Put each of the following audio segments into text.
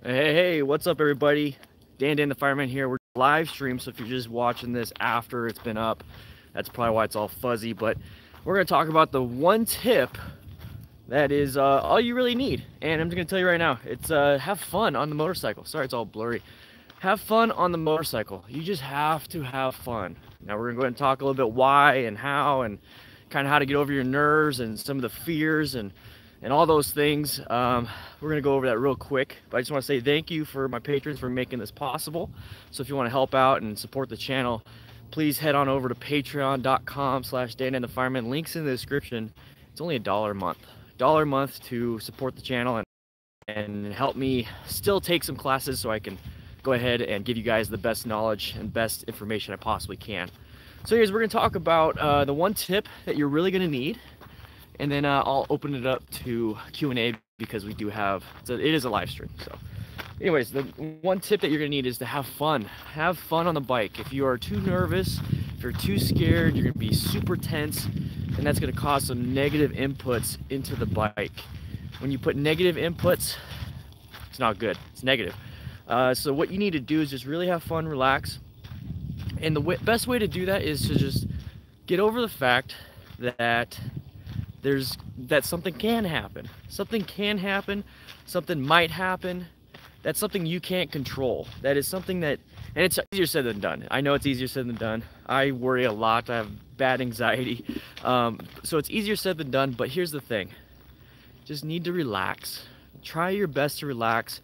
Hey, what's up everybody? DanDanTheFireman here. We're live stream, so if you're just watching this after it's been up, that's probably why it's all fuzzy, but we're going to talk about the one tip that is all you really need. And I'm just going to tell you right now, it's have fun on the motorcycle. Sorry, it's all blurry. Have fun on the motorcycle. You just have to have fun. Now we're going to go ahead and talk a little bit why and how and kind of how to get over your nerves and some of the fears and all those things. We're gonna go over that real quick, but I just want to say thank you for my patrons for making this possible. So if you want to help out and support the channel, please head on over to patreon.com/DanDanTheFireman. Links in the description. It's only $1 a month. $1 a month to support the channel and help me still take some classes so I can go ahead and give you guys the best knowledge and best information I possibly can. So here's, we're gonna talk about the one tip that you're really gonna need. And then I'll open it up to Q&A because we do have, it is a live stream. So anyways, the one tip that you're gonna need is to have fun. Have fun on the bike. If you are too nervous, if you're too scared, you're gonna be super tense, and that's gonna cause some negative inputs into the bike. When you put negative inputs, it's not good, it's negative. So what you need to do is just really have fun, relax. And the best way to do that is to just get over the fact that something can happen. Something can happen, something might happen. That's something you can't control. That is something that, and it's easier said than done. I know it's easier said than done. I worry a lot, I have bad anxiety. So it's easier said than done, but here's the thing. Just need to relax. Try your best to relax.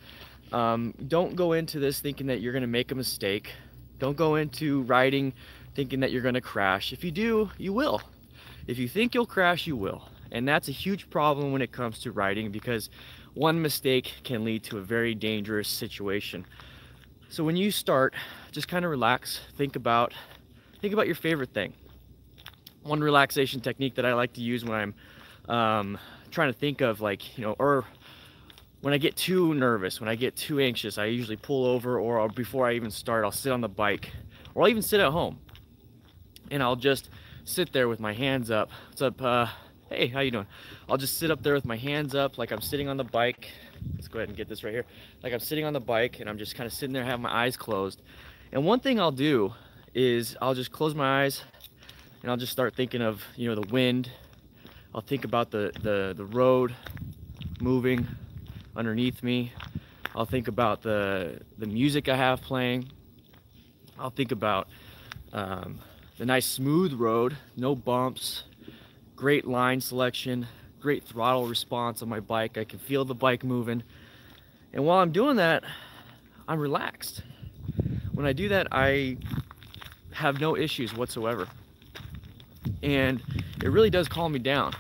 Don't go into this thinking that you're gonna make a mistake. Don't go into riding thinking that you're gonna crash. If you do, you will. If you think you'll crash, you will. And that's a huge problem when it comes to riding, because one mistake can lead to a very dangerous situation. So when you start, just kind of relax, think about your favorite thing. One relaxation technique that I like to use when I'm trying to think of, like, you know, or when I get too nervous, when I get too anxious, I usually pull over, or before I even start, I'll sit on the bike, or I'll even sit at home and I'll just sit there with my hands up. What's up? Hey, how you doing? I'll just sit up there with my hands up like I'm sitting on the bike. Let's go ahead and get this right here. Like I'm sitting on the bike and I'm just kind of sitting there, have my eyes closed. And one thing I'll do is I'll just close my eyes and I'll just start thinking of, you know, the wind. I'll think about the road moving underneath me. I'll think about the music I have playing. I'll think about the nice smooth road, no bumps, great line selection, great throttle response on my bike. I can feel the bike moving. And while I'm doing that, I'm relaxed. When I do that, I have no issues whatsoever. And it really does calm me down.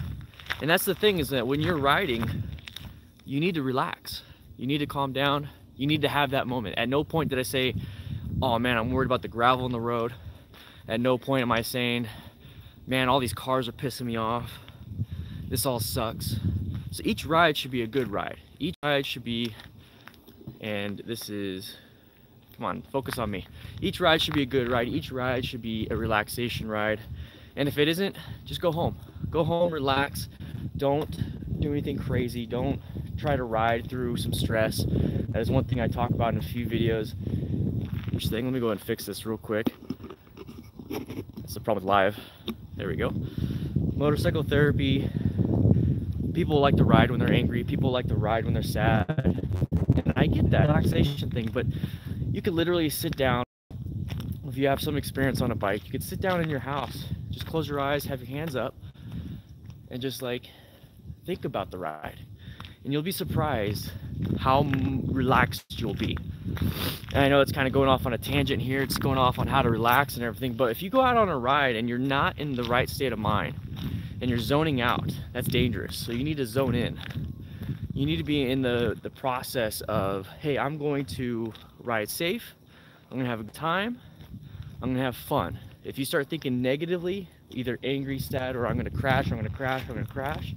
And that's the thing, is that when you're riding, you need to relax. You need to calm down. You need to have that moment. At no point did I say, oh man, I'm worried about the gravel in the road. At no point am I saying, man, all these cars are pissing me off. This all sucks. So each ride should be a good ride. Each ride should be, and this is, come on, focus on me. Each ride should be a good ride. Each ride should be a relaxation ride. And if it isn't, just go home. Go home, relax. Don't do anything crazy. Don't try to ride through some stress. That is one thing I talk about in a few videos. Which thing, let me go ahead and fix this real quick. That's the problem with live. There we go. Motorcycle therapy. People like to ride when they're angry. People like to ride when they're sad. And I get that relaxation thing, but you could literally sit down. If you have some experience on a bike, you could sit down in your house. Just close your eyes, have your hands up, and just like think about the ride. And you'll be surprised how relaxed you'll be. And I know it's kind of going off on a tangent here. It's going off on how to relax and everything. But if you go out on a ride and you're not in the right state of mind and you're zoning out, that's dangerous. So you need to zone in. You need to be in the process of, hey, I'm going to ride safe. I'm going to have a good time. I'm going to have fun. If you start thinking negatively, either angry, sad, or I'm going to crash, I'm going to crash, I'm going to crash,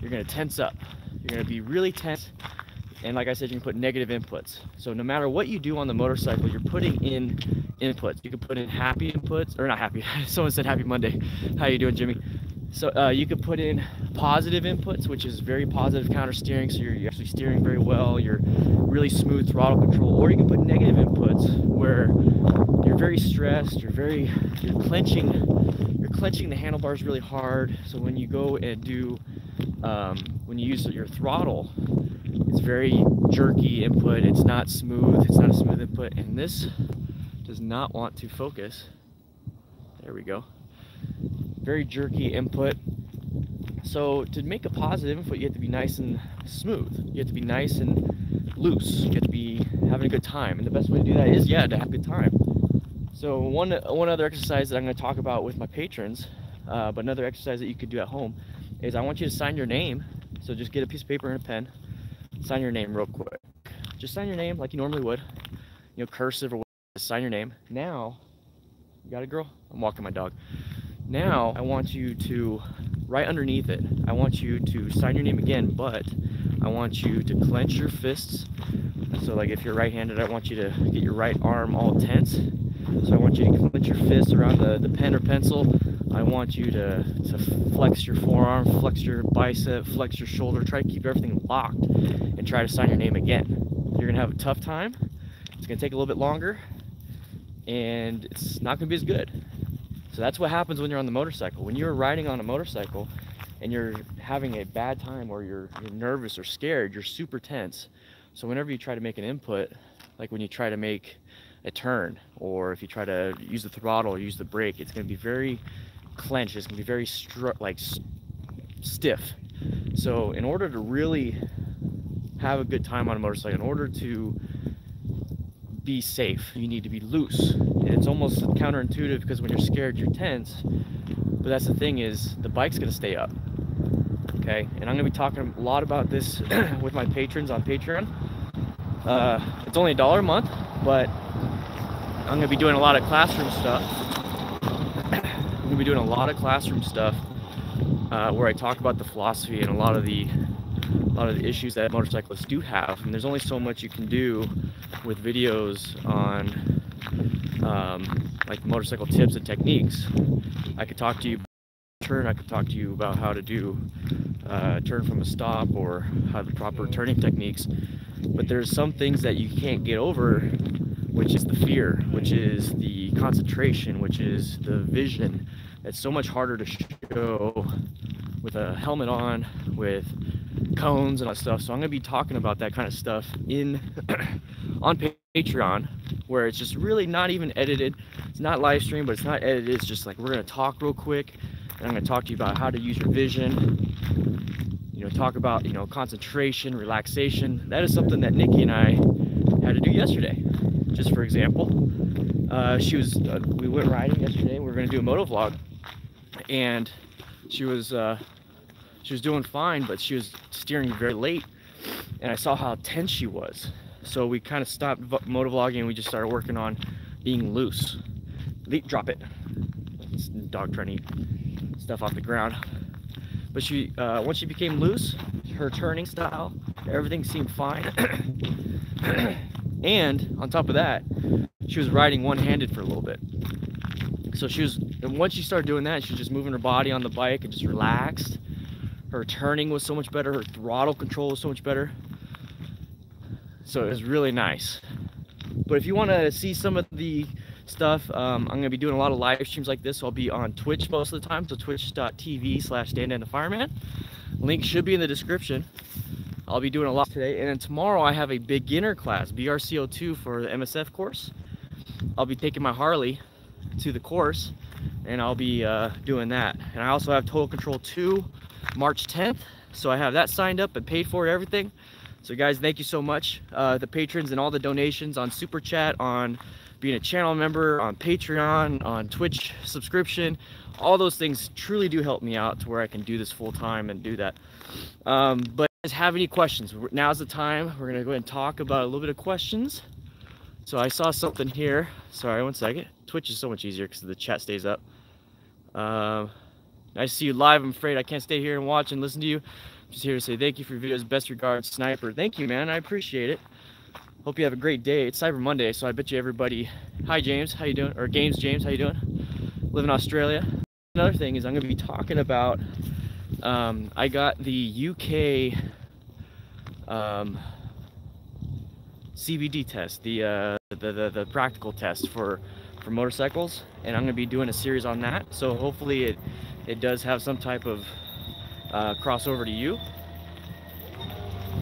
you're going to tense up. You're going to be really tense. And like I said, you can put negative inputs. So no matter what you do on the motorcycle, you're putting in inputs. You can put in happy inputs, or not happy. Someone said happy Monday. How you doing, Jimmy? So you could put in positive inputs, which is very positive counter steering, so you're actually steering very well, you're really smooth throttle control. Or you can put negative inputs where you're very stressed, you're clenching the handlebars really hard. So when you go and do when you use your throttle, it's very jerky input, it's not smooth, it's not a smooth input, and this does not want to focus. There we go. Very jerky input. So to make a positive input, you have to be nice and smooth. You have to be nice and loose. You have to be having a good time. And the best way to do that is, yeah, to have a good time. So one other exercise that I'm going to talk about with my patrons, but another exercise that you could do at home, is I want you to sign your name. So just get a piece of paper and a pen, sign your name real quick. Just sign your name like you normally would, you know, cursive or whatever. Just sign your name. Now, you got it, girl? I'm walking my dog. Now I want you to, right underneath it, I want you to sign your name again, but I want you to clench your fists. So like if you're right-handed, I want you to get your right arm all tense. So I want you to clench your fists around the pen or pencil. I want you to flex your forearm, flex your bicep, flex your shoulder, try to keep everything locked and try to sign your name again. You're gonna have a tough time. It's gonna take a little bit longer and it's not gonna be as good. So that's what happens when you're on the motorcycle. When you're riding on a motorcycle and you're having a bad time or you're nervous or scared, you're super tense. So whenever you try to make an input, like when you try to make a turn, or if you try to use the throttle or use the brake, it's going to be very clenched. It's going to be very stiff. So in order to really have a good time on a motorcycle, in order to be safe, you need to be loose. And it's almost counterintuitive because when you're scared, you're tense. But that's the thing, is the bike's going to stay up. Okay, and I'm going to be talking a lot about this with my patrons on Patreon. It's only $1 a month, but I'm going to be doing a lot of classroom stuff. I'm going to be doing a lot of classroom stuff where I talk about the philosophy and a lot of the issues that motorcyclists do have. And there's only so much you can do with videos on like motorcycle tips and techniques. I could talk to you about turn, I could talk to you about how to do turn from a stop or how the proper turning techniques, but there's some things that you can't get over, which is the fear, which is the concentration, which is the vision. It's so much harder to show with a helmet on, with cones and all that stuff. So I'm going to be talking about that kind of stuff in on Patreon, where it's just really not even edited. It's not live stream, but it's not edited. It's just like we're going to talk real quick, and I'm going to talk to you about how to use your vision. You know, talk about, you know, concentration, relaxation. That is something that Nikki and I had to do yesterday. Just for example, we went riding yesterday. We were going to do a moto vlog, and she was doing fine, but she was steering very late, and I saw how tense she was. So we kind of stopped moto vlogging and we just started working on being loose. Drop it. It's dog trying to eat stuff off the ground. But she, once she became loose, her turning style, everything seemed fine. And on top of that, she was riding one-handed for a little bit. So and once she started doing that, she was just moving her body on the bike and just relaxed. Her turning was so much better, her throttle control was so much better. So it was really nice. But if you want to see some of the stuff, I'm going to be doing a lot of live streams like this. So I'll be on Twitch most of the time, so twitch.tv/DanDanTheFireman. Link should be in the description. I'll be doing a lot today, and then tomorrow I have a beginner class, BRCO2 for the MSF course. I'll be taking my Harley to the course, and I'll be doing that. And I also have Total Control 2 March 10th, so I have that signed up and paid for and everything. So guys, thank you so much, the patrons and all the donations on Super Chat, on being a channel member, on Patreon, on Twitch subscription. All those things truly do help me out to where I can do this full time and do that. But if you guys have any questions, now's the time. We're gonna go ahead and talk about a little bit of questions. So I saw something here. Sorry, one second. Twitch is so much easier because the chat stays up. Nice to see you live. I'm afraid I can't stay here and watch and listen to you. I'm just here to say thank you for your videos. Best regards, Sniper. Thank you, man. I appreciate it. Hope you have a great day. It's Cyber Monday, so I bet you everybody. Hi, James. How you doing? Or Games James. How you doing? Live in Australia. another thing is I'm going to be talking about, I got the UK CBD test, the practical test for motorcycles, and I'm going to be doing a series on that. So hopefully it does have some type of crossover to you.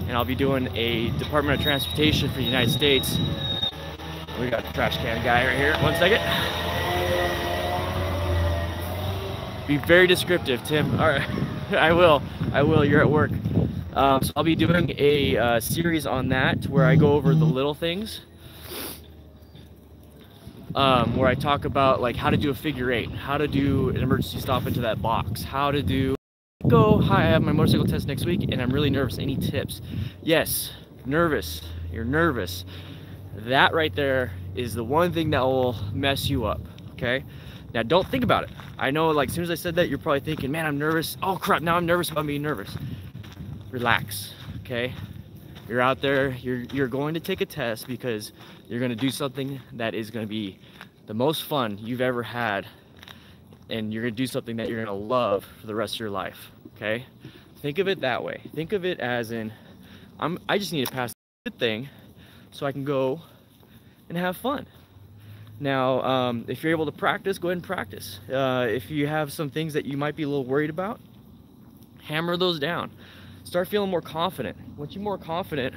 And I'll be doing a Department of Transportation for the United States. We got the trash can guy right here. 1 second. Be very descriptive, Tim. All right, I will. You're at work. So I'll be doing a series on that where I go over the little things. Where I talk about like how to do a figure eight, how to do an emergency stop into that box, how to do hi, I have my motorcycle test next week and I'm really nervous. Any tips? Yes, nervous. You're nervous. That right there is the one thing that will mess you up, okay? Now don't think about it. I know, like, as soon as I said that, you're probably thinking, man, I'm nervous. Oh crap, now I'm nervous about being nervous. Relax, okay? You're out there, you're going to take a test because you're going to do something that is going to be the most fun you've ever had, and you're going to do something that you're going to love for the rest of your life, okay? Think of it that way. Think of it as in, I just need to pass the thing so I can go and have fun. Now, if you're able to practice, go ahead and practice. If you have some things that you might be a little worried about, hammer those down. Start feeling more confident. Once you're more confident,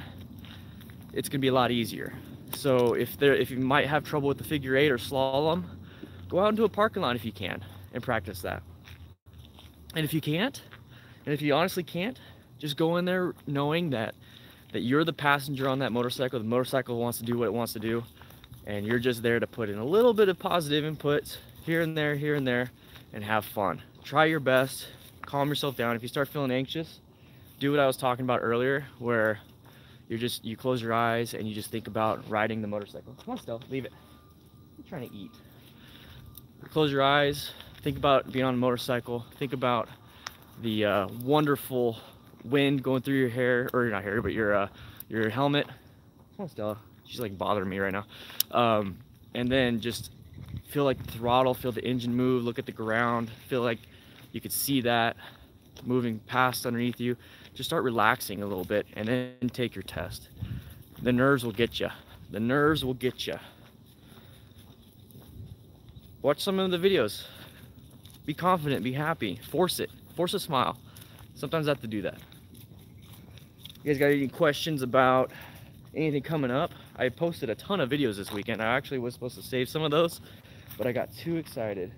it's gonna be a lot easier. So if you might have trouble with the figure eight or slalom, go out into a parking lot if you can and practice that. And if you can't, and if you honestly can't, just go in there knowing that you're the passenger on that motorcycle. The motorcycle wants to do what it wants to do, and you're just there to put in a little bit of positive inputs here and there, and have fun. Try your best, calm yourself down. If you start feeling anxious, do what I was talking about earlier, where you close your eyes and you just think about riding the motorcycle. Come on, Stella, leave it. I'm trying to eat. Close your eyes, think about being on a motorcycle, think about the wonderful wind going through your hair, or not hair, but your helmet. Come on, Stella. She's like bothering me right now. And then just feel like the throttle, feel the engine move, look at the ground, feel like you could see that moving past underneath you. Just start relaxing a little bit and then take your test. The nerves will get you. The nerves will get you. Watch some of the videos. Be confident, be happy, force it. Force a smile. Sometimes I have to do that. You guys got any questions about anything coming up? I posted a ton of videos this weekend. I actually was supposed to save some of those, but I got too excited.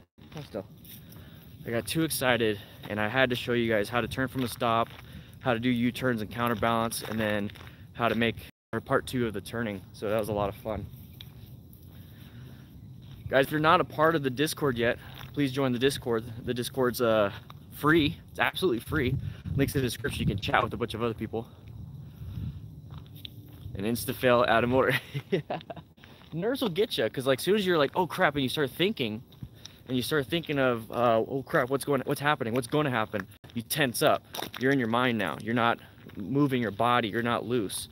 I got too excited and I had to show you guys how to turn from a stop, how to do U-turns and counterbalance, and then how to make part 2 of the turning. So that was a lot of fun. Guys, if you're not a part of the Discord yet, please join the Discord. The Discord's free. It's absolutely free. Links in the description. You can chat with a bunch of other people. An insta-fail out of motor. Yeah. Nerves will get you, because like as soon as you're like, oh crap, and you start thinking of, oh crap, what's happening, what's going to happen, you tense up. You're in your mind now. You're not moving your body. You're not loose.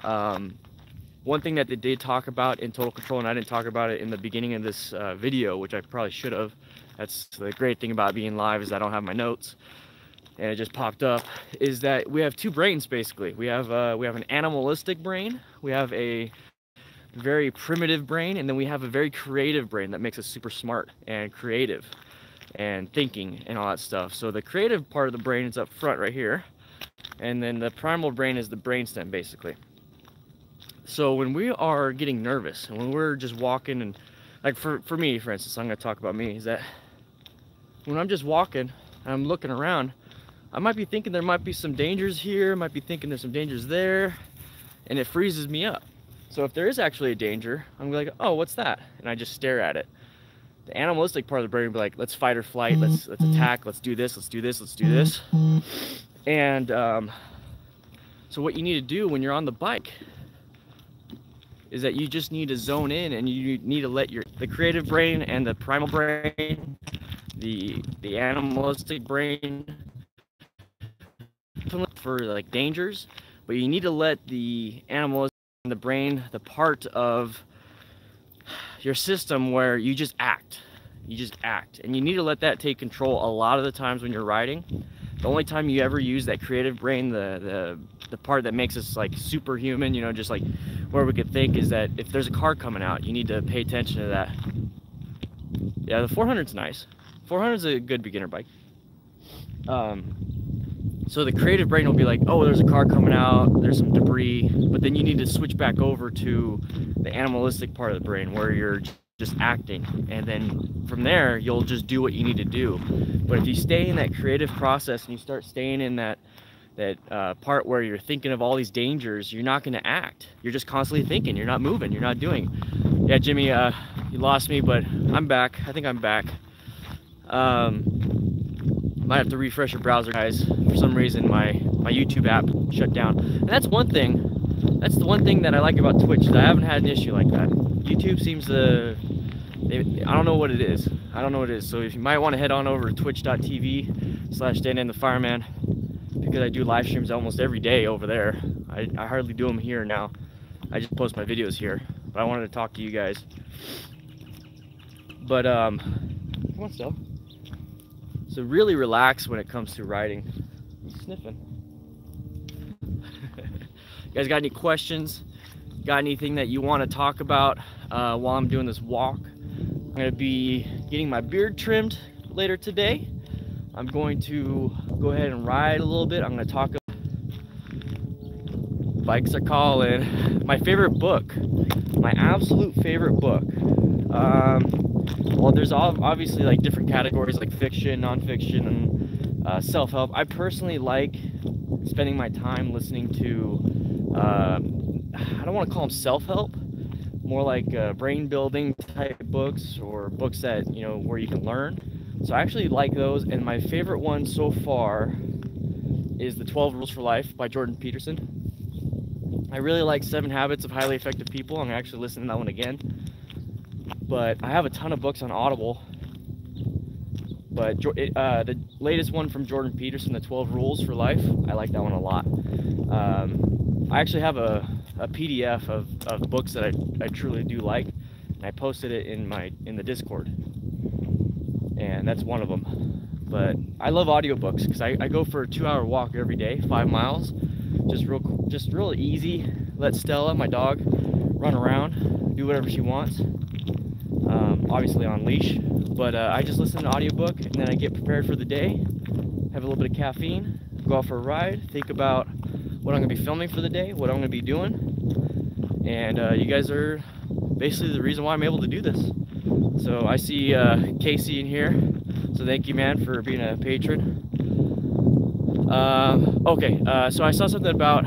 One thing that they did talk about in Total Control, and I didn't talk about it in the beginning of this video, which I probably should have. That's the great thing about being live, is I don't have my notes, and it just popped up. Is that we have two brains basically. We have an animalistic brain. We have a very primitive brain, and then we have a very creative brain that makes us super smart and creative and thinking and all that stuff. So the creative part of the brain is up front right here, and then the primal brain is the brainstem basically. So when we are getting nervous and when we're just walking, and like for me, for instance, I'm going to talk about me, is that when I'm just walking and I'm looking around, I might be thinking there might be some dangers here, I might be thinking there's some dangers there, and it freezes me up. So if there is actually a danger, I'm like, oh, what's that? And I just stare at it. The animalistic part of the brain will be like, let's fight or flight, let's attack, let's do this, let's do this, let's do this. And so what you need to do when you're on the bike is that you just need to zone in, and you need to let the creative brain and the primal brain, the animalistic brain for like dangers, but you need to let the animalistic and the brain, the part of your system where you just act. You just act, and you need to let that take control a lot of the times when you're riding. The only time you ever use that creative brain, the part that makes us like superhuman, you know, just like where we could think, is that if there's a car coming out, you need to pay attention to that. Yeah, the 400's nice. 400's a good beginner bike. So the creative brain will be like, oh, there's a car coming out, there's some debris, but then you need to switch back over to the animalistic part of the brain where you're just acting, and then from there you'll just do what you need to do. But if you stay in that creative process and you start staying in that part where you're thinking of all these dangers, you're not going to act. You're just constantly thinking, you're not moving, you're not doing. Yeah, Jimmy, you lost me, but I'm back. I think I'm back. Might have to refresh your browser, guys. For some reason my YouTube app shut down, and that's one thing. That's the one thing that I like about Twitch, is I haven't had an issue like that. YouTube seems to, I don't know what it is. I don't know what it is. So if you might want to head on over to twitch.tv/DanDanTheFireman, because I do live streams almost every day over there. I hardly do them here now. I just post my videos here. But I wanted to talk to you guys. But come on, Steph. So really relax when it comes to riding. I'm sniffing. You guys got any questions? Got anything that you want to talk about while I'm doing this walk? I'm going to be getting my beard trimmed later today. I'm going to go ahead and ride a little bit. I'm going to talk about bikes are calling. My favorite book, my absolute favorite book. Well, there's obviously like different categories like fiction, nonfiction, and self-help. I personally like spending my time listening to, I don't want to call them self-help, more like brain building type books, or books that, you know, where you can learn. So I actually like those, and my favorite one so far is The 12 Rules for Life by Jordan Peterson. I really like 7 Habits of Highly Effective People. I'm actually listening to that one again. But I have a ton of books on Audible. But the latest one from Jordan Peterson, The 12 Rules for Life, I like that one a lot. I actually have a PDF of books that I truly do like, and I posted it in the Discord, and that's one of them. But I love audiobooks because I go for a 2-hour walk every day, 5 miles, just real easy. Let Stella, my dog, run around, do whatever she wants. Obviously on leash, but I just listen to an audiobook, and then I get prepared for the day, have a little bit of caffeine, go out for a ride, think about what I'm going to be filming for the day, what I'm going to be doing, and you guys are basically the reason why I'm able to do this. So I see Casey in here, so thank you, man, for being a patron. Okay, so I saw something about,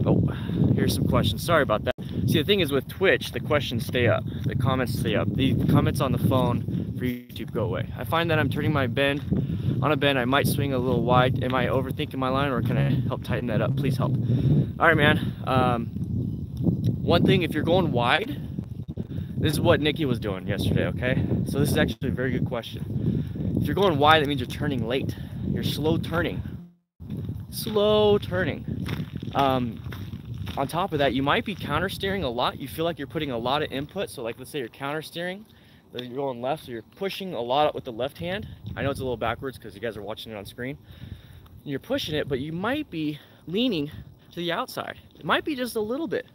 oh, here's some questions, sorry about that. See, the thing is with Twitch, the questions stay up, the comments stay up. The comments on the phone for YouTube go away. I find that I'm turning my bend. On a bend, I might swing a little wide. Am I overthinking my line, or can I help tighten that up? Please help. All right, man. One thing, if you're going wide, this is what Nikki was doing yesterday, okay? So this is actually a very good question. If you're going wide, that means you're turning late. You're slow turning. Slow turning. On top of that, you might be counter steering a lot. You feel like you're putting a lot of input. So like, let's say you're counter steering, then you're going left, so you're pushing a lot with the left hand. I know it's a little backwards because you guys are watching it on screen. You're pushing it, but you might be leaning to the outside. It might be just a little bit.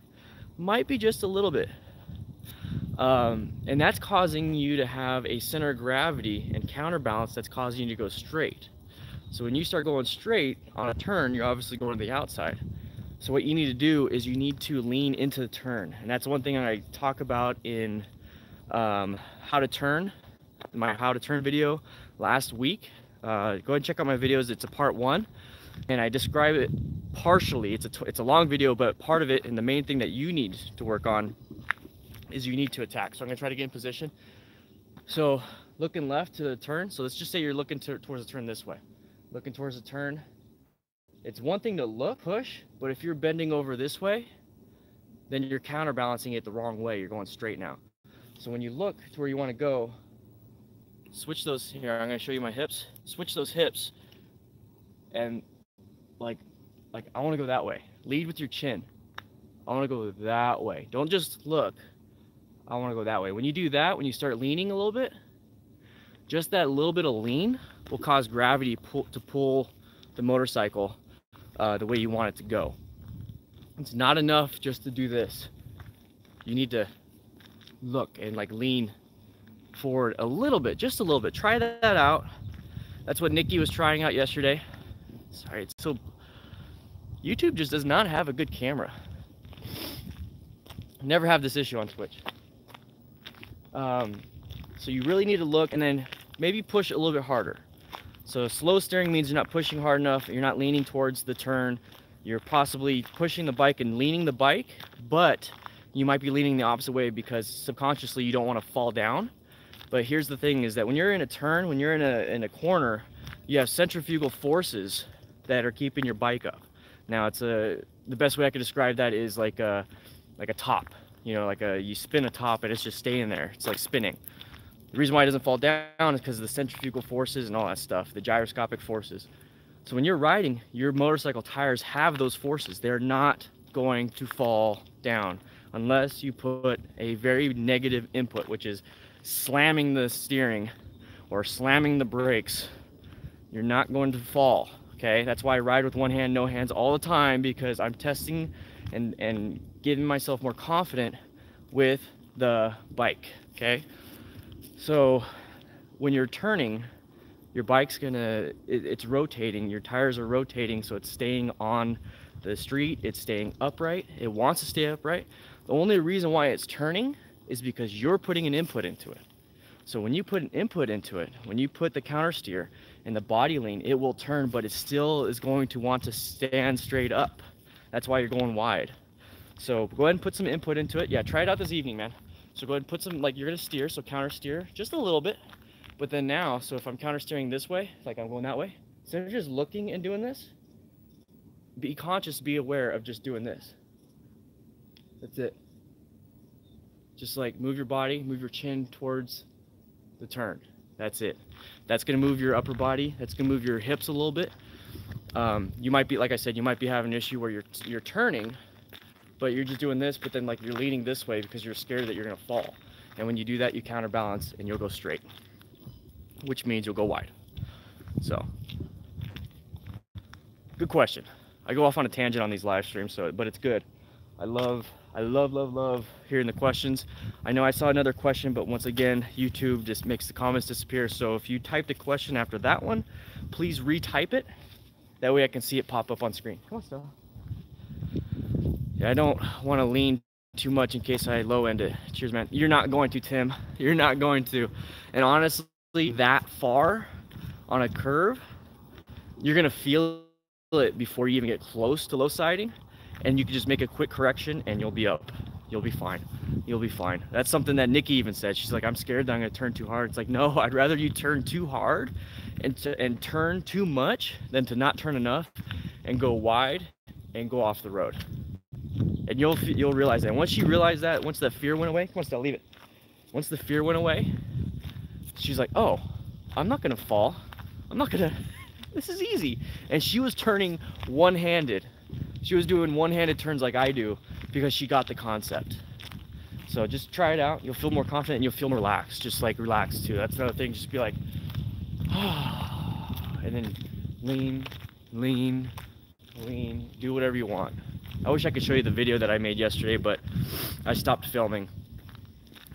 Might be just a little bit. And that's causing you to have a center of gravity and counterbalance that's causing you to go straight. So when you start going straight on a turn, you're obviously going to the outside. So what you need to do is you need to lean into the turn. And that's one thing I talk about in how to turn, my how to turn video last week. Go ahead and check out my videos. It's a part 1, and I describe it partially. It's a long video, but part of it, and the main thing that you need to work on, is you need to attack. So I'm gonna try to get in position. So looking left to the turn. So let's just say you're looking towards the turn this way. Looking towards the turn. It's one thing to push, but if you're bending over this way, then you're counterbalancing it the wrong way. You're going straight now. So when you look to where you want to go, switch those here. I'm going to show you my hips. Switch those hips, and like I want to go that way. Lead with your chin. I want to go that way. Don't just look. I want to go that way. When you do that, when you start leaning a little bit, just that little bit of lean will cause gravity to pull the motorcycle the way you want it to go. It's not enough just to do this. You need to look and like lean forward a little bit, just a little bit. Try that out. That's what Nikki was trying out yesterday. Sorry, it's so... YouTube just does not have a good camera. Never have this issue on Twitch. So you really need to look and then maybe push a little bit harder. So slow steering means you're not pushing hard enough, you're not leaning towards the turn, you're possibly pushing the bike and leaning the bike, but you might be leaning the opposite way because subconsciously you don't want to fall down. But here's the thing, is that when you're in a turn, when you're in a corner, you have centrifugal forces that are keeping your bike up. Now the best way I could describe that is like a top, you know, you spin a top and it's just staying there. It's like spinning. The reason why it doesn't fall down is because of the centrifugal forces and all that stuff, the gyroscopic forces. So when you're riding, your motorcycle tires have those forces. They're not going to fall down unless you put a very negative input, which is slamming the steering or slamming the brakes. You're not going to fall, okay? That's why I ride with one hand, no hands all the time, because I'm testing and getting myself more confident with the bike, okay? So when you're turning, your bike's it's rotating, your tires are rotating, so it's staying on the street, it's staying upright, it wants to stay upright. The only reason why it's turning is because you're putting an input into it. So when you put an input into it, when you put the counter steer and the body lean, it will turn, but it still is going to want to stand straight up. That's why you're going wide. So go ahead and put some input into it. Yeah, try it out this evening, man. So go ahead and put some, like you're gonna steer, so counter steer just a little bit. But then now, so if I'm counter steering this way, like I'm going that way, instead of just looking and doing this, be conscious, be aware of just doing this. That's it. Just like move your body, move your chin towards the turn. That's it. That's gonna move your upper body. That's gonna move your hips a little bit. You might be, like I said, you might be having an issue where you're turning, but you're just doing this, but then like you're leaning this way because you're scared that you're gonna fall. And when you do that, you counterbalance and you'll go straight, which means you'll go wide. So, good question. I go off on a tangent on these live streams, but it's good. I love hearing the questions. I know I saw another question, but once again, YouTube just makes the comments disappear. So if you typed a question after that one, please retype it. That way I can see it pop up on screen. Come on, Stella. Yeah, I don't want to lean too much in case I low end it. Cheers, man. You're not going to, Tim. You're not going to. And honestly, that far on a curve, you're gonna feel it before you even get close to low siding, and you can just make a quick correction and you'll be up. You'll be fine. You'll be fine. That's something that Nikki even said. She's like, I'm scared that I'm gonna turn too hard. It's like, no, I'd rather you turn too hard and turn too much than to not turn enough and go wide and go off the road. And you'll realize that. Once you realize that, once that fear went away, come on, Stella, leave it. Once the fear went away, she's like, oh, I'm not gonna fall. I'm not gonna, this is easy. And she was turning one-handed. She was doing one-handed turns like I do because she got the concept. So just try it out. You'll feel more confident and you'll feel more relaxed. Just like relax too. That's another thing. Just be like, and then lean, lean, lean. Do whatever you want. I wish I could show you the video that I made yesterday, but I stopped filming.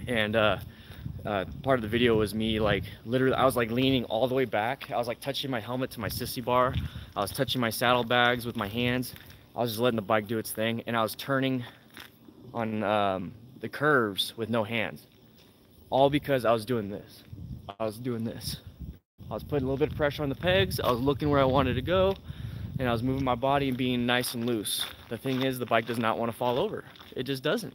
And part of the video was me like literally, I was like leaning all the way back. I was like touching my helmet to my sissy bar. I was touching my saddlebags with my hands. I was just letting the bike do its thing, and I was turning on the curves with no hands. All because I was doing this. I was doing this. I was putting a little bit of pressure on the pegs. I was looking where I wanted to go, and I was moving my body and being nice and loose. The thing is, the bike does not want to fall over. It just doesn't.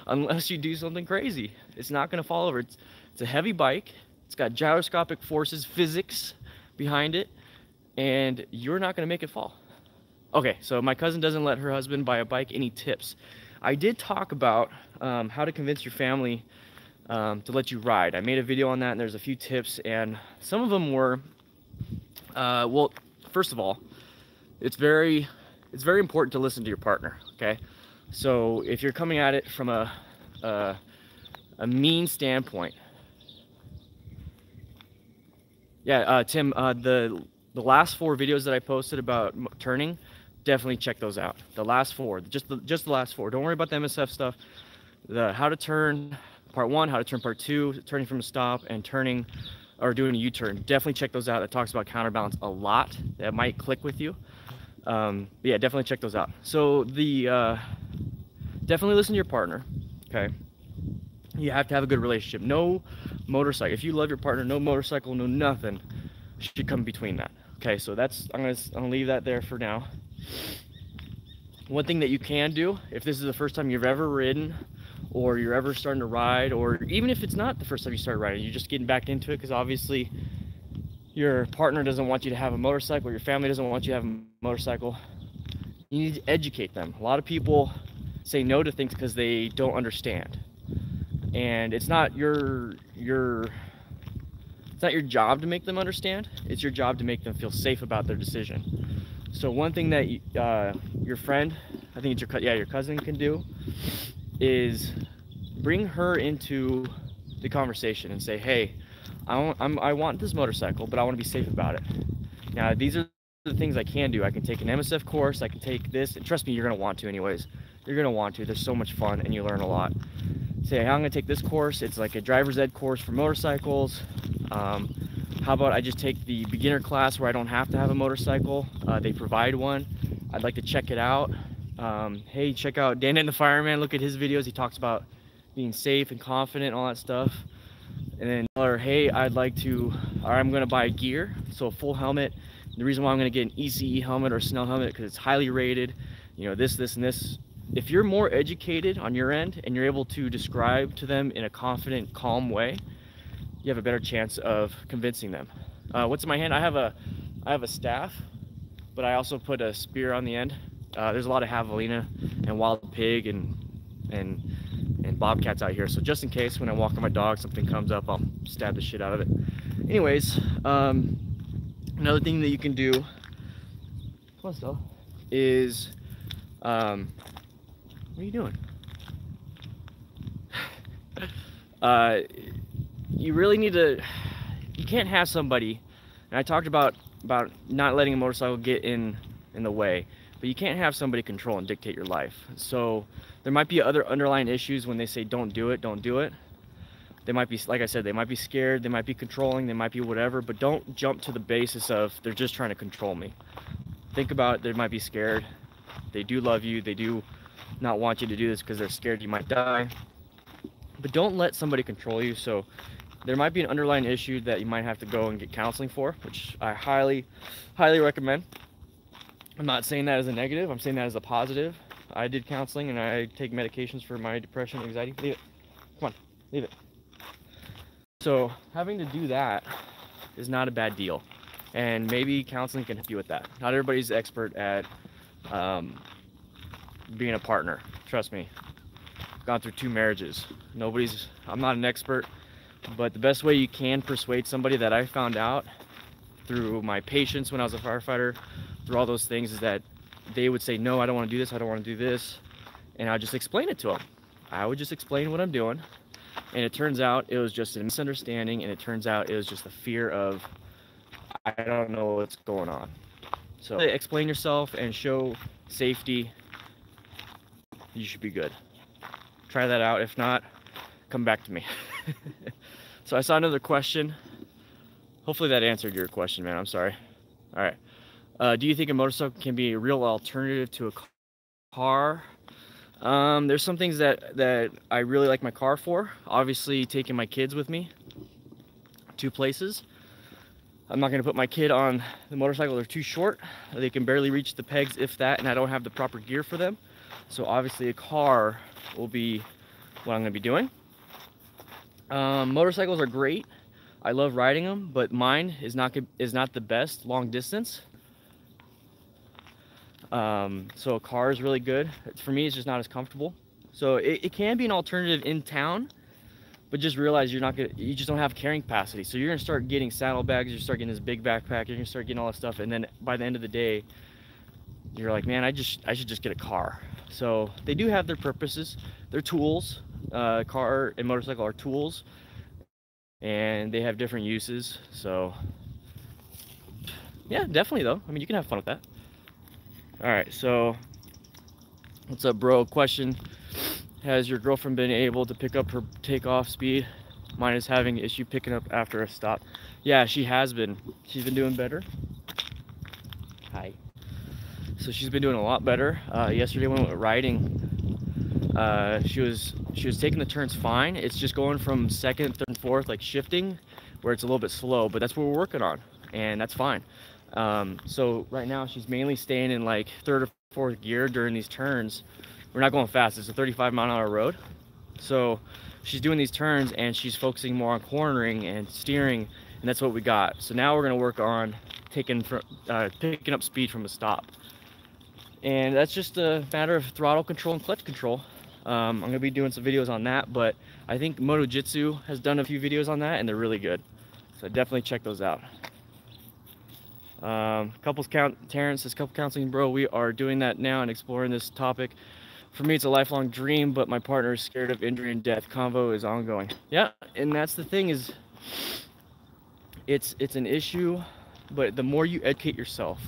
Unless you do something crazy. It's not going to fall over. It's a heavy bike. It's got gyroscopic forces, physics behind it, and you're not going to make it fall. Okay, so my cousin doesn't let her husband buy a bike. Any tips? I did talk about how to convince your family to let you ride. I made a video on that, and there's a few tips, and some of them were, well, first of all, it's very important to listen to your partner, okay? So if you're coming at it from a mean standpoint, Yeah, Tim, the last 4 videos that I posted about turning, definitely check those out. The last 4, just the last 4. Don't worry about the MSF stuff. The how to turn part 1, how to turn part 2, turning from a stop, and turning or doing a U-turn. Definitely check those out. That talks about counterbalance a lot. That might click with you. But yeah, definitely check those out. So the definitely listen to your partner. Okay. You have to have a good relationship. No motorcycle. If you love your partner, no motorcycle, no nothing should come between that. Okay, so that's I'm gonna leave that there for now. One thing that you can do, if this is the first time you've ever ridden, or you're ever starting to ride, or even if it's not the first time you start riding, you're just getting back into it because obviously your partner doesn't want you to have a motorcycle, your family doesn't want you to have a motorcycle. You need to educate them. A lot of people say no to things because they don't understand. And it's not your job to make them understand. It's your job to make them feel safe about their decision. So one thing that your friend, I think it's your cousin can do, is bring her into the conversation and say, hey, I want this motorcycle, but I want to be safe about it. Now these are the things I can do. I can take an MSF course, I can take this, and trust me, you're gonna want to anyways. You're gonna want to. There's so much fun and you learn a lot. Say, hey, I'm gonna take this course. It's like a driver's ed course for motorcycles. How about I just take the beginner class where I don't have to have a motorcycle? They provide one. I'd like to check it out. Hey, check out DanDanTheFireman. Look at his videos. He talks about being safe and confident and all that stuff. And then tell her, hey, I'm gonna buy gear. So a full helmet. The reason why I'm gonna get an ECE helmet or snow helmet, because it's highly rated. You know, this, and this. If you're more educated on your end and you're able to describe to them in a confident, calm way, you have a better chance of convincing them. What's in my hand? I have a staff, but I also put a spear on the end. There's a lot of javelina and wild pig and bobcats out here, so just in case when I walk on my dog something comes up, I'll stab the shit out of it. Anyways, another thing that you can do, come on, Stella, is what are you doing? You really need to, you can't have somebody, and I talked about not letting a motorcycle get in the way, but you can't have somebody control and dictate your life. So there might be other underlying issues when they say don't do it, don't do it. They might be, like I said, they might be scared, they might be controlling, they might be whatever, but don't jump to the basis of they're just trying to control me. Think about it, they might be scared. They do love you, they do not want you to do this because they're scared you might die. But don't let somebody control you. So there might be an underlying issue that you might have to go and get counseling for, which I highly recommend. I'm not saying that as a negative, I'm saying that as a positive. I did counseling and I take medications for my depression, anxiety. Leave it. Come on, leave it. So having to do that is not a bad deal. And maybe counseling can help you with that. Not everybody's expert at being a partner. Trust me. I've gone through 2 marriages. I'm not an expert, but the best way you can persuade somebody that I found out through my patience when I was a firefighter, through all those things, is that they would say, no, I don't want to do this, I don't want to do this. And I would just explain it to them. I would just explain what I'm doing. And it turns out it was just a misunderstanding, and it turns out it was just the fear of, I don't know what's going on. So explain yourself and show safety. You should be good. Try that out. If not, come back to me. So I saw another question. Hopefully that answered your question, man. I'm sorry. All right. Do you think a motorcycle can be a real alternative to a car? There's some things that I really like my car for. Obviously, taking my kids with me to places. I'm not going to put my kid on the motorcycle. They're too short. They can barely reach the pegs, if that, and I don't have the proper gear for them. So obviously a car will be what I'm going to be doing. Motorcycles are great. I love riding them, but mine is not the best long distance. So a car is really good. For me, it's just not as comfortable. So it can be an alternative in town, but just realize you just don't have carrying capacity. So you're gonna start getting saddlebags, you start getting this big backpack, you're gonna start getting all that stuff, and then by the end of the day, you're like, man, I should just get a car. So they do have their purposes. They're tools. Car and motorcycle are tools, and they have different uses. So Yeah, definitely though. I mean, you can have fun with that. All right, so what's up, bro? Question: has your girlfriend been able to pick up her takeoff speed? Mine is having issue picking up after a stop. Yeah, she has been. She's been doing better. Hi. So she's been doing a lot better. Yesterday when we went riding, she was taking the turns fine. It's just going from second, third, and fourth, like shifting, where it's a little bit slow. But that's what we're working on, and that's fine. So right now she's mainly staying in like third or fourth gear during these turns. We're not going fast. It's a 35-mile-an-hour road, so she's doing these turns and she's focusing more on cornering and steering, and that's what we got. So now we're gonna work on picking up speed from a stop, and that's just a matter of throttle control and clutch control. I'm gonna be doing some videos on that, but I think Moto Jitsu has done a few videos on that and they're really good, so definitely check those out. Terrence says, couple counseling, bro. We are doing that now and exploring this topic. For me, it's a lifelong dream, but my partner is scared of injury and death. Convo is ongoing. Yeah, and that's the thing, is it's an issue, but the more you educate yourself,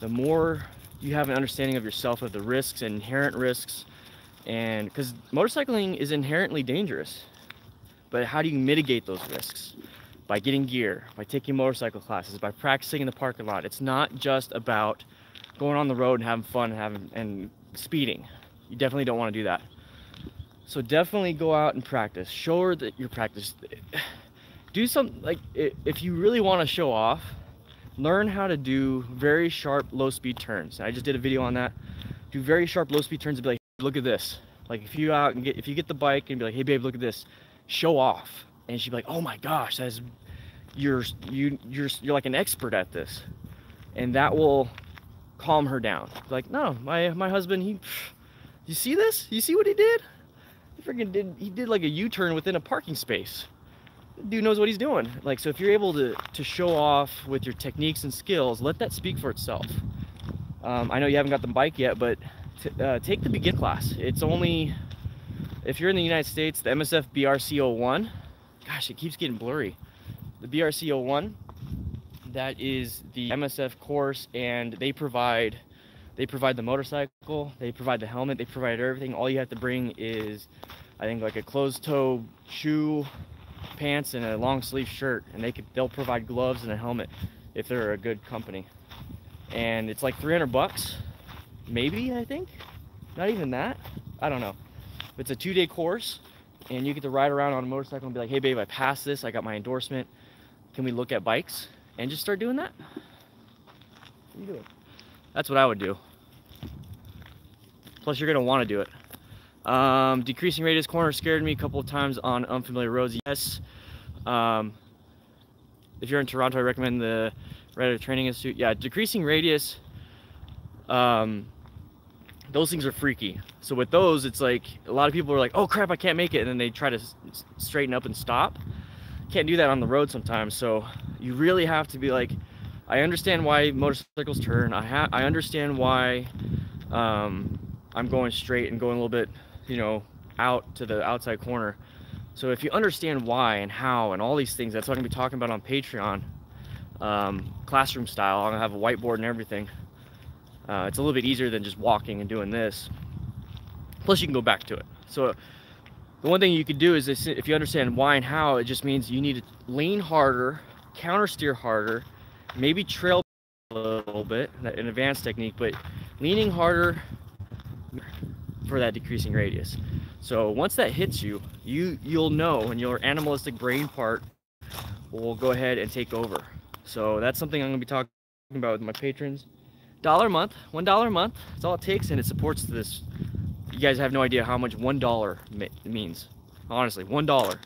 the more you have an understanding of yourself, of the risks and inherent risks, and because motorcycling is inherently dangerous, but how do you mitigate those risks? By getting gear, by taking motorcycle classes, by practicing in the parking lot. It's not just about going on the road and having fun and speeding. You definitely don't want to do that. So definitely go out and practice. Show her that you're practiced. Do something like, if you really want to show off, learn how to do very sharp low speed turns. I just did a video on that. Do very sharp low speed turns and be like, look at this. Like if you get the bike and be like, hey babe, look at this. Show off. And she'd be like, oh my gosh, you're like an expert at this. And that will calm her down. Like, no, my husband, you see this? You see what he did? He did like a U-turn within a parking space. The dude knows what he's doing. Like, so if you're able to show off with your techniques and skills, let that speak for itself. I know you haven't got the bike yet, but take the begin class. It's only, if you're in the United States, the MSF BRC01, gosh, it keeps getting blurry. The BRC01, that is the MSF course, and they provide the motorcycle, they provide the helmet, they provide everything. All you have to bring is, I think, like a closed-toe shoe, pants, and a long sleeve shirt, and they'll provide gloves and a helmet if they're a good company. And it's like 300 bucks, maybe, I think. Not even that. I don't know. It's a 2-day course, and you get to ride around on a motorcycle and be like, hey babe, I passed this, I got my endorsement, can we look at bikes? And just start doing that. What are you doing? That's what I would do. Plus you're gonna want to do it. Decreasing radius corner scared me a couple of times on unfamiliar roads. Yes. If you're in Toronto, I recommend the Rider Training Institute. Yeah, decreasing radius, those things are freaky. So with those, it's like a lot of people are like, oh crap, I can't make it, and then they try to straighten up and stop. Can't do that on the road sometimes. So you really have to be like, I understand why motorcycles turn. I understand why I'm going straight and going a little bit, you know, out to the outside corner. So if you understand why and how and all these things, that's what I'm gonna be talking about on Patreon, classroom style. I'm gonna have a whiteboard and everything. It's a little bit easier than just walking and doing this. Plus you can go back to it. So the one thing you could do is this, if you understand why and how, it just means you need to lean harder, counter steer harder, maybe trail a little bit, an advanced technique, but leaning harder for that decreasing radius. So once that hits you, you'll know, and your animalistic brain part will go ahead and take over. So that's something I'm gonna be talking about with my patrons. $1 a month, $1 a month, that's all it takes, and it supports this. You guys have no idea how much $1 means. Honestly, $1.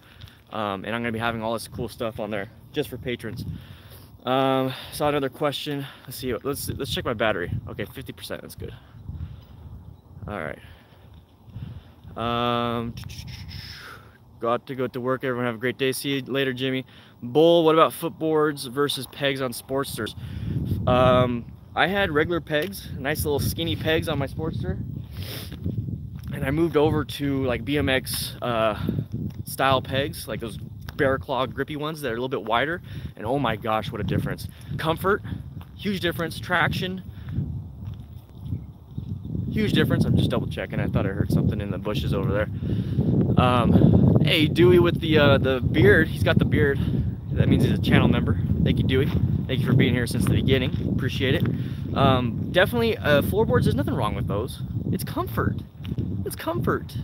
And I'm gonna be having all this cool stuff on there just for patrons. Saw another question. Let's see. Let's check my battery. Okay, 50%. That's good. All right. Got to go to work. Everyone have a great day. See you later, Jimmy. Bull. What about footboards versus pegs on Sportsters? I had regular pegs, nice little skinny pegs on my Sportster, and I moved over to like BMX style pegs, like those bear claw grippy ones that are a little bit wider, and oh my gosh, what a difference. Comfort, huge difference. Traction, huge difference. I'm just double checking. I thought I heard something in the bushes over there. Hey, Dewey with the beard. He's got the beard. That means he's a channel member. Thank you, Dewey. Thank you for being here since the beginning. Appreciate it. Definitely, floorboards, there's nothing wrong with those. It's comfort. It's comfort.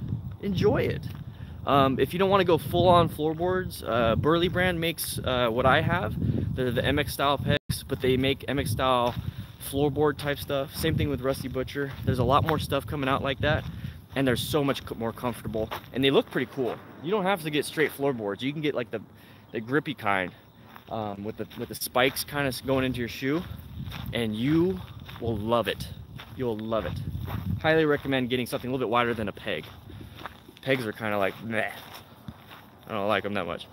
Enjoy it. If you don't want to go full-on floorboards, Burley brand makes what I have. They're the MX style pegs, but they make MX style floorboard type stuff. Same thing with Rusty Butcher. There's a lot more stuff coming out like that, and they're so much more comfortable, and they look pretty cool. You don't have to get straight floorboards. You can get like the grippy kind, with the spikes kind of going into your shoe, and you will love it. You'll love it. Highly recommend getting something a little bit wider than a peg. Pegs are kind of like meh. I don't like them that much.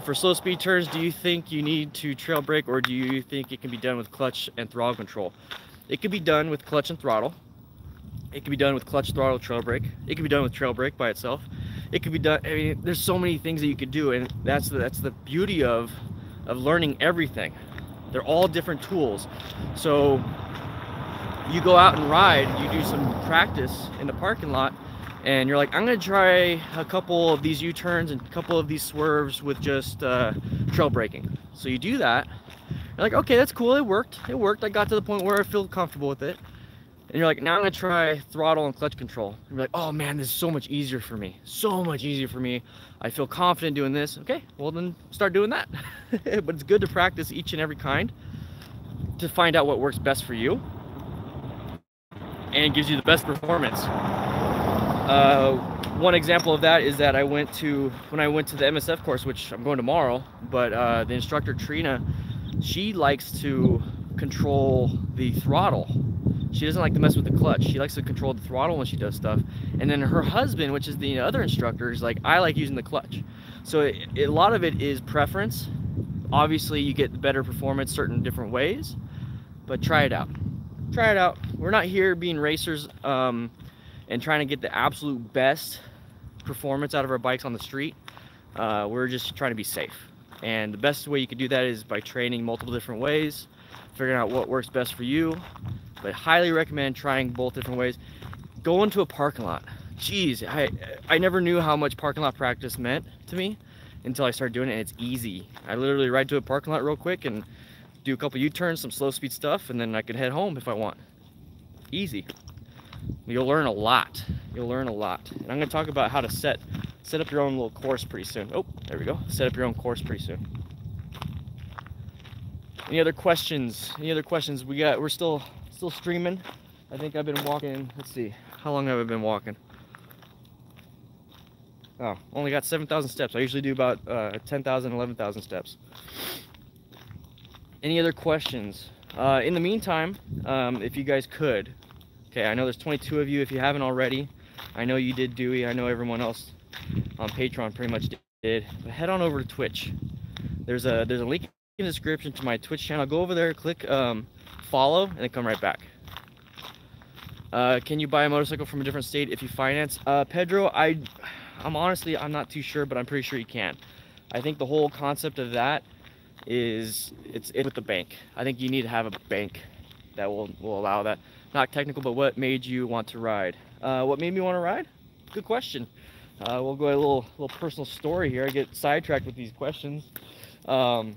For slow speed turns, do you think you need to trail brake, or do you think it can be done with clutch and throttle control? It can be done with clutch and throttle. It can be done with clutch, throttle, trail brake. It can be done with trail brake by itself. It can be done, I mean, there's so many things that you could do, and that's the beauty of learning everything. They're all different tools. So you go out and ride, you do some practice in the parking lot, and you're like, I'm gonna try a couple of these U-turns and a couple of these swerves with just trail braking. So you do that, you're like, okay, that's cool, it worked. I got to the point where I feel comfortable with it. And you're like, now I'm gonna try throttle and clutch control. And you're like, oh man, this is so much easier for me. So much easier for me. I feel confident doing this. Okay, well then start doing that. But it's good to practice each and every kind to find out what works best for you and gives you the best performance. One example of that is that when I went to the MSF course, which I'm going tomorrow, but the instructor Trina, she likes to control the throttle. She doesn't like to mess with the clutch. She likes to control the throttle when she does stuff. And then her husband, which is the other instructor, is like, I like using the clutch. So a lot of it is preference. Obviously, you get better performance certain different ways, but try it out. Try it out. We're not here being racers and trying to get the absolute best performance out of our bikes on the street. We're just trying to be safe. And the best way you can do that is by training multiple different ways, figuring out what works best for you. But highly recommend trying both different ways. Go into a parking lot. Jeez, I never knew how much parking lot practice meant to me until I started doing it, and it's easy. I literally ride to a parking lot real quick and do a couple U-turns, some slow speed stuff, and then I can head home if I want. Easy. You'll learn a lot. You'll learn a lot. And I'm gonna talk about how to set up your own little course pretty soon. Oh, there we go. Set up your own course pretty soon. Any other questions? Any other questions? We're still streaming. I think I've been walking, let's see, how long have I been walking? Oh, only got 7,000 steps. I usually do about 10,000, 11,000 steps. Any other questions? In the meantime, if you guys could, okay, I know there's 22 of you. If you haven't already, I know you did, Dewey. I know everyone else on Patreon pretty much did. But head on over to Twitch. There's a link in the description to my Twitch channel. Go over there, click follow, and then come right back. Can you buy a motorcycle from a different state if you finance? Pedro, I'm not too sure, but I'm pretty sure you can. I think the whole concept of that is it's with the bank. I think you need to have a bank that will allow that. Not technical, but what made you want to ride? What made me want to ride? Good question. We'll go a little personal story here. I get sidetracked with these questions, but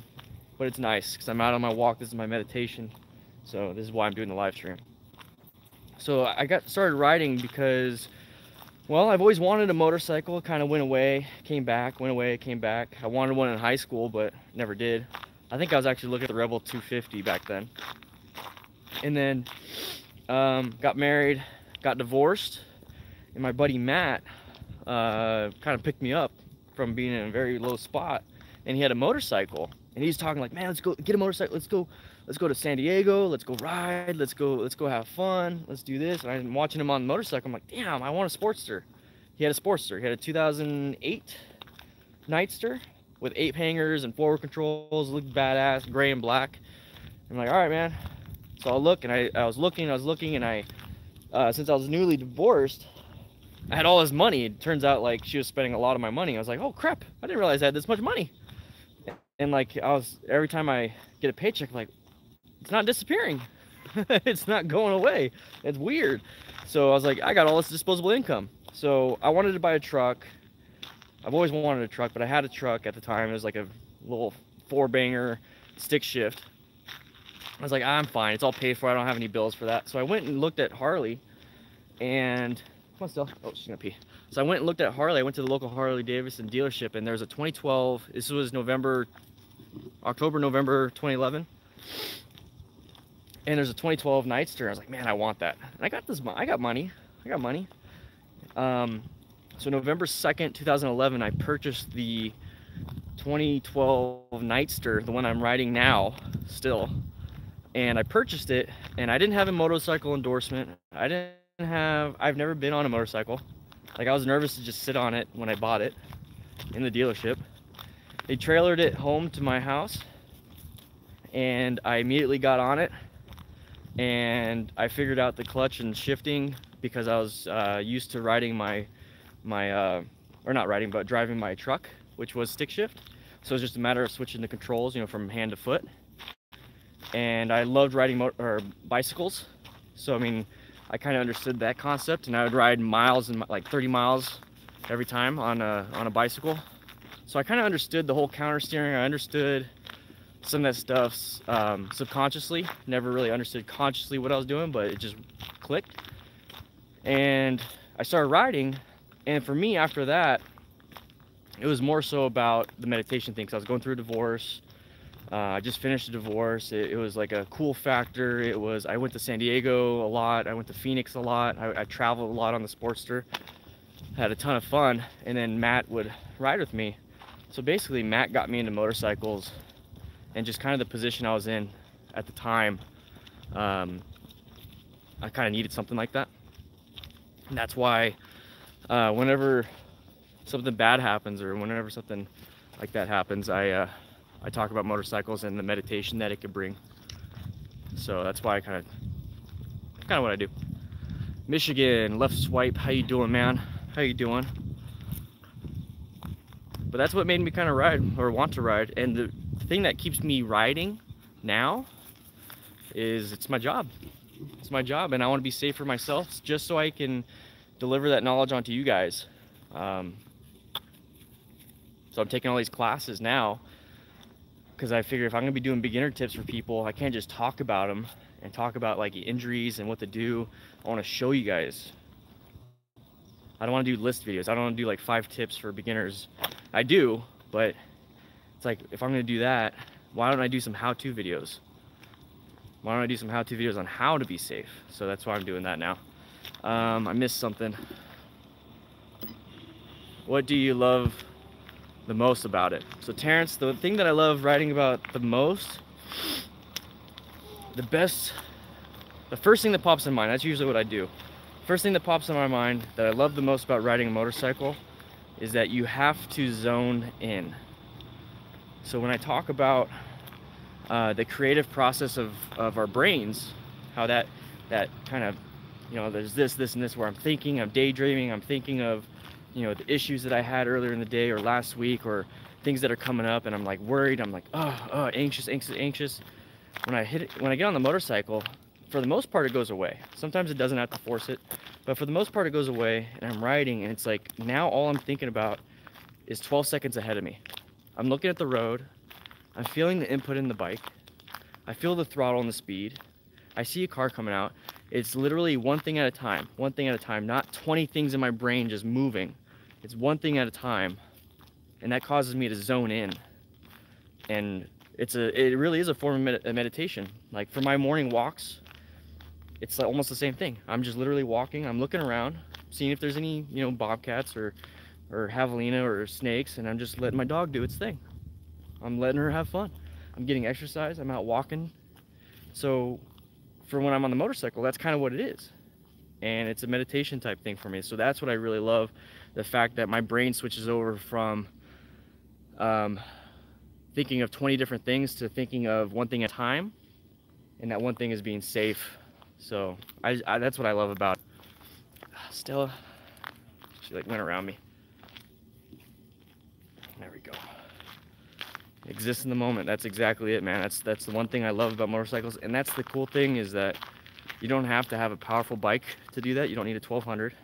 it's nice because I'm out on my walk. This is my meditation. So this is why I'm doing the live stream. So I got started riding because, well, I've always wanted a motorcycle. Kind of went away, came back, went away, came back. I wanted one in high school, but never did. I think I was actually looking at the Rebel 250 back then. And then got married, got divorced, and my buddy Matt kind of picked me up from being in a very low spot, and he had a motorcycle. And he's talking like, man, let's go get a motorcycle. Let's go to San Diego. Let's go ride. Let's go have fun. Let's do this. And I'm watching him on the motorcycle. I'm like, damn, I want a Sportster. He had a Sportster. He had a 2008 Nightster with 8 hangers and forward controls. Looked badass, gray and black. I'm like, all right, man. So I'll look, and I was looking, and since I was newly divorced, I had all this money. It turns out like she was spending a lot of my money. I was like, oh crap, I didn't realize I had this much money. And like every time I get a paycheck, I'm like, it's not disappearing. It's not going away. It's weird. So I was like, I got all this disposable income. So I wanted to buy a truck. I've always wanted a truck, but I had a truck at the time. It was like a little 4-banger stick shift. I was like, I'm fine. It's all paid for. I don't have any bills for that. So I went and looked at Harley, and come on, still. Oh, she's gonna pee. So I went and looked at Harley. I went to the local Harley Davidson dealership, and there's a 2012. This was October, November 2011. And there's a 2012 Nightster. I was like, man, I want that. And I got this. I got money. So November 2nd, 2011, I purchased the 2012 Nightster, the one I'm riding now, still. And I purchased it, and I didn't have a motorcycle endorsement. I've never been on a motorcycle. Like, I was nervous to just sit on it when I bought it in the dealership. They trailered it home to my house, and I immediately got on it. And I figured out the clutch and shifting because I was used to riding driving my truck, which was stick shift. So it's just a matter of switching the controls, you know, from hand to foot. And I loved riding bicycles. So, I mean, I kind of understood that concept, and I would ride miles and like 30 miles every time on a bicycle. So I kind of understood the whole counter steering. I understood some of that stuff subconsciously. Never really understood consciously what I was doing, but it just clicked. And I started riding, and for me after that, it was more so about the meditation thing, because I was going through a divorce. I just finished a divorce. It was like a cool factor. I went to San Diego a lot. I went to Phoenix a lot. I traveled a lot on the Sportster. Had a ton of fun, and then Matt would ride with me. So basically Matt got me into motorcycles, and just kind of the position I was in at the time, I kind of needed something like that. And that's why whenever something bad happens, or whenever something like that happens, I talk about motorcycles and the meditation that it could bring. So that's why I kind of what I do. Michigan, left swipe. How you doing, man? How you doing? But that's what made me kind of ride, or want to ride. And the thing that keeps me riding now is it's my job. It's my job, and I want to be safe for myself, just so I can deliver that knowledge onto you guys. So I'm taking all these classes now, because I figure if I'm gonna be doing beginner tips for people, I can't just talk about them and talk about like injuries and what to do. I want to show you guys. I don't want to do list videos. I don't want to do like 5 tips for beginners. I do, but it's like, if I'm gonna do that, why don't I do some how-to videos? Why don't I do some how-to videos on how to be safe? So that's why I'm doing that now. I missed something. What do you love the most about it? So Terrence, the thing that I love writing about the most, the first thing that pops in mind, that's usually what I do. First thing that pops in my mind that I love the most about riding a motorcycle is that you have to zone in. So when I talk about the creative process of our brains, how that kind of, you know, there's this, and this, where I'm thinking, I'm daydreaming, I'm thinking of, you know, the issues that I had earlier in the day or last week, or things that are coming up, and I'm like worried, I'm like, anxious. When I get on the motorcycle, for the most part it goes away. Sometimes it doesn't have to force it, but for the most part it goes away, and I'm riding, and it's like, now all I'm thinking about is 12 seconds ahead of me. I'm looking at the road, I'm feeling the input in the bike, I feel the throttle and the speed, I see a car coming out. It's literally one thing at a time, not 20 things in my brain just moving. It's one thing at a time, and that causes me to zone in. And it really is a form of meditation. Like for my morning walks, it's almost the same thing. I'm just literally walking, I'm looking around, seeing if there's any, you know, bobcats or javelina or snakes, and I'm just letting my dog do its thing. I'm letting her have fun. I'm getting exercise, I'm out walking. So for when I'm on the motorcycle, that's kind of what it is. And it's a meditation type thing for me. So that's what I really love, the fact that my brain switches over from thinking of 20 different things to thinking of one thing at a time, and that one thing is being safe. So that's what I love about it. Stella, she like went around me. There we go. Exist in the moment. That's exactly it, man. That's the one thing I love about motorcycles, and that's the cool thing, is that you don't have to have a powerful bike to do that. You don't need a 1200.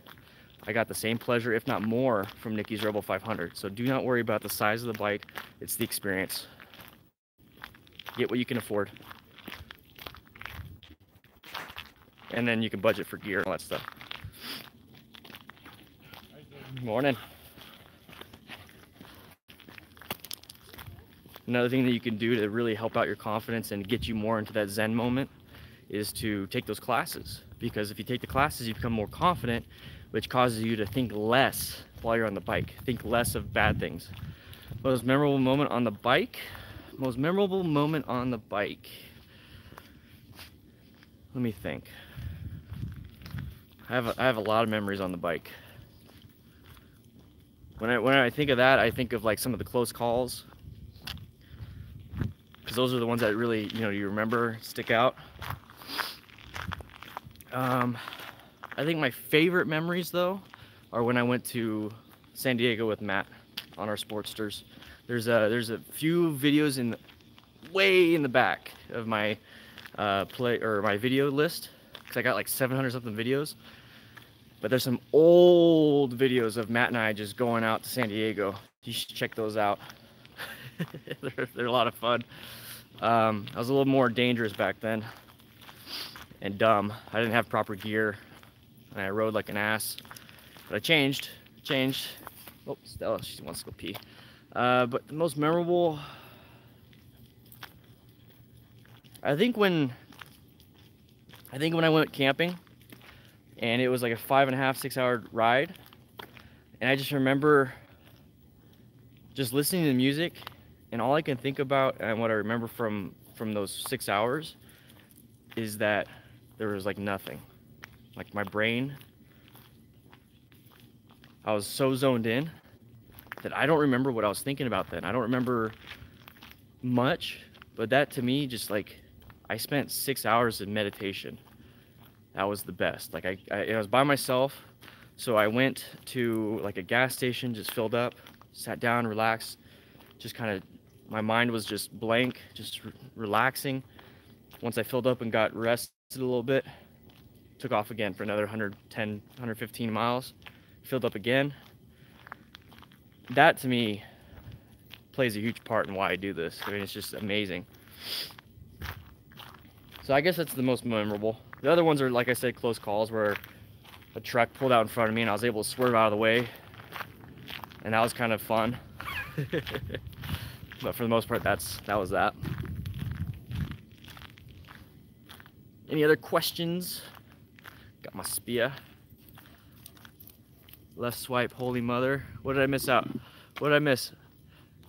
I got the same pleasure, if not more, from Nikki's Rebel 500. So do not worry about the size of the bike. It's the experience. Get what you can afford. And then you can budget for gear and all that stuff. Morning. Another thing that you can do to really help out your confidence and get you more into that Zen moment is to take those classes. Because if you take the classes, you become more confident, which causes you to think less while you're on the bike. Think less of bad things. Most memorable moment on the bike? Most memorable moment on the bike. Let me think. I have a lot of memories on the bike. When I think of that, I think of like some of the close calls, because those are the ones that really, you know, you remember, stick out. I think my favorite memories though are when I went to San Diego with Matt on our Sportsters. There's a few videos way in the back of my my video list, because I got like 700 something videos. But there's some old videos of Matt and I just going out to San Diego. You should check those out. they're a lot of fun. I was a little more dangerous back then and dumb. I didn't have proper gear and I rode like an ass. But I changed. Oh, Stella, she wants to go pee. But the most memorable, I think when I went camping, and it was like a 5.5, 6 hour ride, and I just remember just listening to the music, and all I can think about and what I remember from those 6 hours is that there was like nothing. Like my brain, I was so zoned in that I don't remember what I was thinking about then. I don't remember much, but that to me, just like, I spent 6 hours in meditation. That was the best. Like I was by myself, so I went to like a gas station, just filled up, sat down, relaxed, just kind of, my mind was just blank, just relaxing. Once I filled up and got rested a little bit, took off again for another 110, 115 miles, filled up again. That to me plays a huge part in why I do this. I mean, it's just amazing. So I guess that's the most memorable. The other ones are, like I said, close calls, where a truck pulled out in front of me and I was able to swerve out of the way, and that was kind of fun. But for the most part, that was that. Any other questions? Got my spear. Left swipe, holy mother. What did I miss out? What did I miss?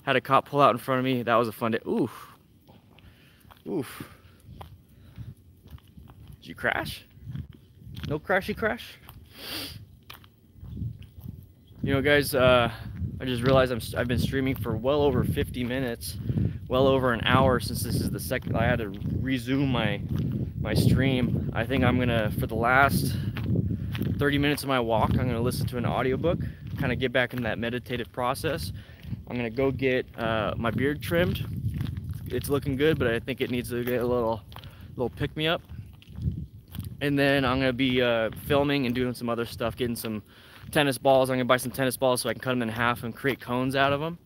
Had a cop pull out in front of me. That was a fun day. Oof. Oof. Did you crash? No crashy crash? You know, guys, I just realized I've been streaming for well over 50 minutes, well over an hour, since this is the second. I had to resume my stream. I think I'm gonna, for the last 30 minutes of my walk, I'm gonna listen to an audiobook, kind of get back in that meditative process. I'm gonna go get my beard trimmed. It's looking good, but I think it needs to get a little pick-me-up. And then I'm gonna be filming and doing some other stuff, getting some tennis balls. I'm gonna buy some tennis balls so I can cut them in half and create cones out of them,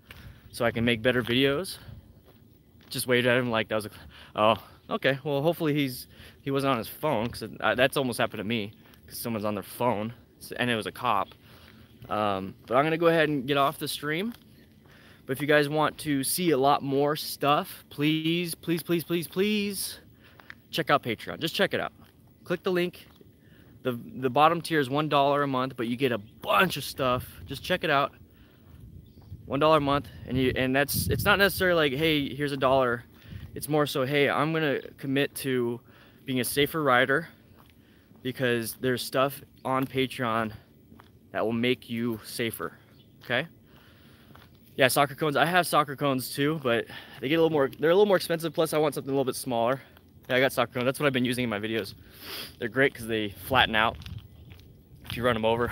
so I can make better videos. Just waved at him like that was a, oh, okay. Well, hopefully he wasn't on his phone, because that's almost happened to me, because someone's on their phone, and it was a cop. But I'm gonna go ahead and get off the stream. But if you guys want to see a lot more stuff, please check out Patreon. Just check it out. Click the link. The bottom tier is $1 a month, but you get a bunch of stuff. Just check it out. $1 a month, and it's not necessarily like, hey, here's $1. It's more so, hey, I'm gonna commit to being a safer rider, because there's stuff on Patreon that will make you safer. Okay? Yeah, soccer cones. I have soccer cones too, but they get a little more. They're a little more expensive. Plus, I want something a little bit smaller. Yeah, I got soccer cones. That's what I've been using in my videos. They're great because they flatten out if you run them over.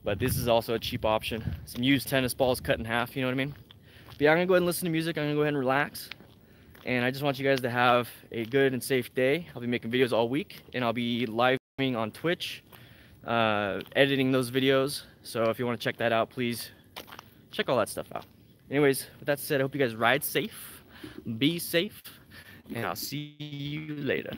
But this is also a cheap option. Some used tennis balls cut in half. You know what I mean? But yeah, I'm gonna go ahead and listen to music. I'm gonna go ahead and relax. And I just want you guys to have a good and safe day. I'll be making videos all week, and I'll be live streaming on Twitch, editing those videos. So if you want to check that out, please check all that stuff out. Anyways, with that said, I hope you guys ride safe, be safe, and I'll see you later.